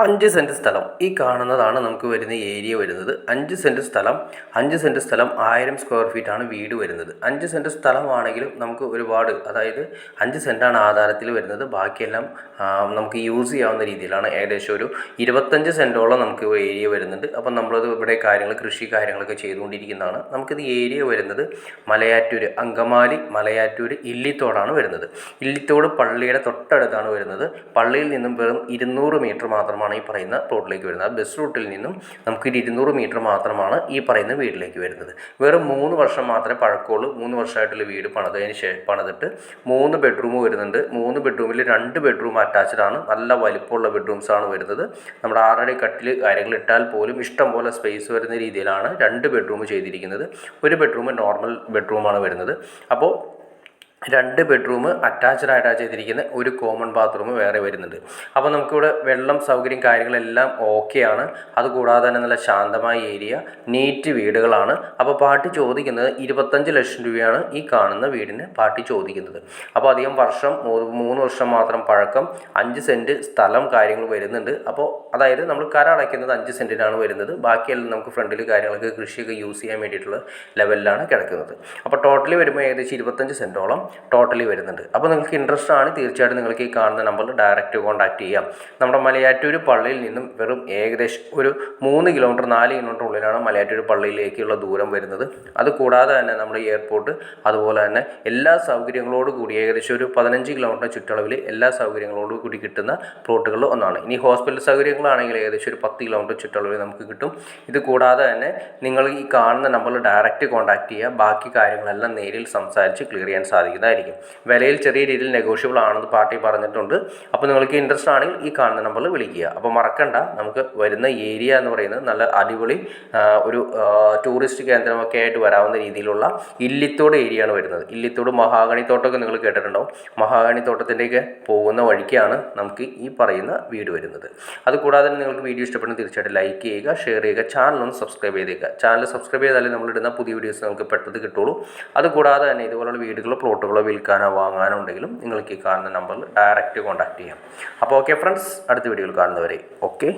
5 cent സ്ഥലം ഈ കാണുന്നതാണ് നമുക്ക് വരുന്ന ഏരിയ വരുന്നത്. 5 സെൻറ്റ് സ്ഥലം 5 സെൻറ്റ് സ്ഥലം 1000 സ്ക്വയർ ഫീറ്റാണ് വീട് വരുന്നത്. 5 സെൻറ്റ് സ്ഥലമാണെങ്കിലും നമുക്ക് ഒരുപാട്, അതായത് 5 സെൻറ്റാണ് ആധാരത്തിൽ വരുന്നത്. ബാക്കിയെല്ലാം നമുക്ക് യൂസ് ചെയ്യാവുന്ന രീതിയിലാണ്. ഏകദേശം ഒരു 25 സെൻറ്റോളം നമുക്ക് ഏരിയ വരുന്നുണ്ട്. അപ്പം നമ്മളത് ഇവിടെ കൃഷി കാര്യങ്ങളൊക്കെ ചെയ്തുകൊണ്ടിരിക്കുന്നതാണ്. നമുക്കിത് ഏരിയ വരുന്നത് മലയാറ്റൂർ, അങ്കമാലി മലയാറ്റൂർ ഇല്ലിത്തോടാണ് വരുന്നത്. ഇല്ലിത്തോട് പള്ളിയുടെ തൊട്ടടുത്താണ് വരുന്നത്. പള്ളിയിൽ നിന്നും വെറും 200 മീറ്റർ മാത്രമാണ് ഈ പറയുന്ന പ്ലോട്ടിലേക്ക് വരുന്നത്. ബസ് റൂട്ടിൽ നിന്നും നമുക്ക് 200 മീറ്റർ മാത്രമാണ് ഈ പറയുന്ന വീട്ടിലേക്ക് വരുന്നത്. വെറും 3 വർഷം മാത്രമേ പഴക്കമുള്ളൂ. 3 വർഷമായിട്ടുള്ള വീട് പണിതിട്ട് 3 ബെഡ്റൂം വരുന്നുണ്ട്. 3 ബെഡ്റൂമിൽ 2 ബെഡ്റൂം അറ്റാച്ച്ഡ് ആണ്. നല്ല വലിപ്പമുള്ള ബെഡ്റൂംസ് ആണ് വരുന്നത്. നമ്മുടെ 6 അടി കട്ടിൽ കാര്യങ്ങൾ ഇട്ടാൽ പോലും ഇഷ്ടം പോലെ സ്പേസ് വരുന്ന രീതിയിലാണ് 2 ബെഡ്റൂം ചെയ്തിരിക്കുന്നത്. ഒരു ബെഡ്റൂം നോർമൽ ബെഡ്റൂമാണ് വരുന്നത്. അപ്പോൾ 2 ബെഡ്റൂം അറ്റാച്ച്ഡ് ചെയ്തിരിക്കുന്ന ഒരു കോമൺ ബാത്റൂം വേറെ വരുന്നുണ്ട്. അപ്പോൾ നമുക്കിവിടെ വെള്ളം സൗകര്യം കാര്യങ്ങളെല്ലാം ഓക്കെയാണ്. അതുകൂടാതെ തന്നെ നല്ല ശാന്തമായ ഏരിയ, നീറ്റ് വീടുകളാണ്. അപ്പോൾ പാർട്ടി ചോദിക്കുന്നത് 25 ലക്ഷം രൂപയാണ് ഈ കാണുന്ന വീടിന് പാർട്ടി ചോദിക്കുന്നത്. അപ്പോൾ അധികം വർഷം 3 വർഷം മാത്രം പഴക്കം, 5 സെൻറ്റ് സ്ഥലം കാര്യങ്ങൾ വരുന്നുണ്ട്. അപ്പോൾ അതായത് നമ്മൾ കര അടയ്ക്കുന്നത് 5 സെൻറ്റിനാണ് വരുന്നത്. ബാക്കിയെല്ലാം നമുക്ക് ഫ്രണ്ടിൽ കാര്യങ്ങളൊക്കെ കൃഷിയൊക്കെ യൂസ് ചെയ്യാൻ വേണ്ടിയിട്ടുള്ള ലെവലിലാണ് കിടക്കുന്നത്. അപ്പോൾ ടോട്ടലി വരുമ്പോൾ ഏകദേശം 25 സെൻറ്റോളം ടോട്ടലി വരുന്നുണ്ട്. അപ്പോൾ നിങ്ങൾക്ക് ഇൻട്രസ്റ്റ് ആണ്, തീർച്ചയായിട്ടും നിങ്ങൾക്ക് ഈ കാണുന്ന നമ്പറിൽ ഡയറക്റ്റ് കോൺടാക്ട് ചെയ്യാം. നമ്മുടെ മലയാറ്റൂർ പള്ളിയിൽ നിന്നും വെറും ഏകദേശം ഒരു 3 കിലോമീറ്റർ 4 കിലോമീറ്റർ ഉള്ളിലാണ് മലയാറ്റൂർ പള്ളിയിലേക്കുള്ള ദൂരം വരുന്നത്. അതുകൂടാതെ തന്നെ നമ്മുടെ എയർപോർട്ട്, അതുപോലെ തന്നെ എല്ലാ സൗകര്യങ്ങളോട് കൂടി ഏകദേശം ഒരു 15 കിലോമീറ്റർ ചുറ്റളവിൽ എല്ലാ സൗകര്യങ്ങളോട് കൂടി കിട്ടുന്ന പ്ലോട്ടുകളിൽ ഒന്നാണ്. ഇനി ഹോസ്പിറ്റൽ സൗകര്യങ്ങളാണെങ്കിൽ ഏകദേശം ഒരു 10 കിലോമീറ്റർ ചുറ്റളവിൽ നമുക്ക് കിട്ടും. ഇത് കൂടാതെ തന്നെ നിങ്ങൾ ഈ കാണുന്ന നമ്പറിൽ ഡയറക്റ്റ് കോൺടാക്ട് ചെയ്യുക. ബാക്കി കാര്യങ്ങളെല്ലാം നേരിൽ സംസാരിച്ച് ക്ലിയർ ചെയ്യാൻ സാധിക്കുന്നതായിരിക്കും. വിലയിൽ ചെറിയ രീതിയിൽ നെഗോഷ്യബിൾ ആണെന്ന് പാർട്ടി പറഞ്ഞിട്ടുണ്ട്. അപ്പോൾ നിങ്ങൾക്ക് ഇൻട്രസ്റ്റ് ആണെങ്കിൽ ഈ കാണുന്ന നമ്പറിൽ വിളിക്കുക. അപ്പോൾ മറക്കണ്ട, നമുക്ക് വരുന്ന ഏരിയ എന്ന് പറയുന്നത് നല്ല അടിപൊളി ഒരു ടൂറിസ്റ്റ് കേന്ദ്രമൊക്കെ ആയിട്ട് വരാവുന്ന രീതിയിലുള്ള ഇല്ലിത്തോട് ഏരിയയാണ് വരുന്നത്. ഇല്ലിത്തോട് മഹാഗണി തോട്ടമൊക്കെ നിങ്ങൾ കേട്ടിട്ടുണ്ടാവും. മഹാഗണി തോട്ടത്തിൻ്റെയൊക്കെ പോകുന്ന വഴിക്കാണ് നമുക്ക് ഈ പറയുന്ന വീട് വരുന്നത്. അതുകൂടാതെ തന്നെ നിങ്ങൾക്ക് വീഡിയോ ഇഷ്ടപ്പെടുന്ന തീർച്ചയായിട്ടും ലൈക്ക് ചെയ്യുക, ഷെയർ ചെയ്യുക, ചാനലൊന്ന് സബ്സ്ക്രൈബ് ചെയ്തേക്കുക. ചാനൽ സബ്സ്ക്രൈബ് ചെയ്താലേ നമ്മളിടുന്ന പുതിയ വീഡിയോസ് നമുക്ക് പെട്ടെന്ന് കിട്ടുള്ളൂ. അതുകൂടാതെ തന്നെ ഇതുപോലുള്ള വീടുകളോ പ്ലോട്ടുകളോ വിൽക്കാനോ വാങ്ങാനോ ഉണ്ടെങ്കിലും നിങ്ങൾക്ക് ഈ കാണുന്ന നമ്പറിൽ ഡയറക്റ്റ് കോൺടാക്ട് ചെയ്യാം. അപ്പോൾ ഓക്കെ ഫ്രണ്ട്സ്, അടുത്ത വീഡിയോയിൽ കാണുന്നവരെ ഓക്കെ.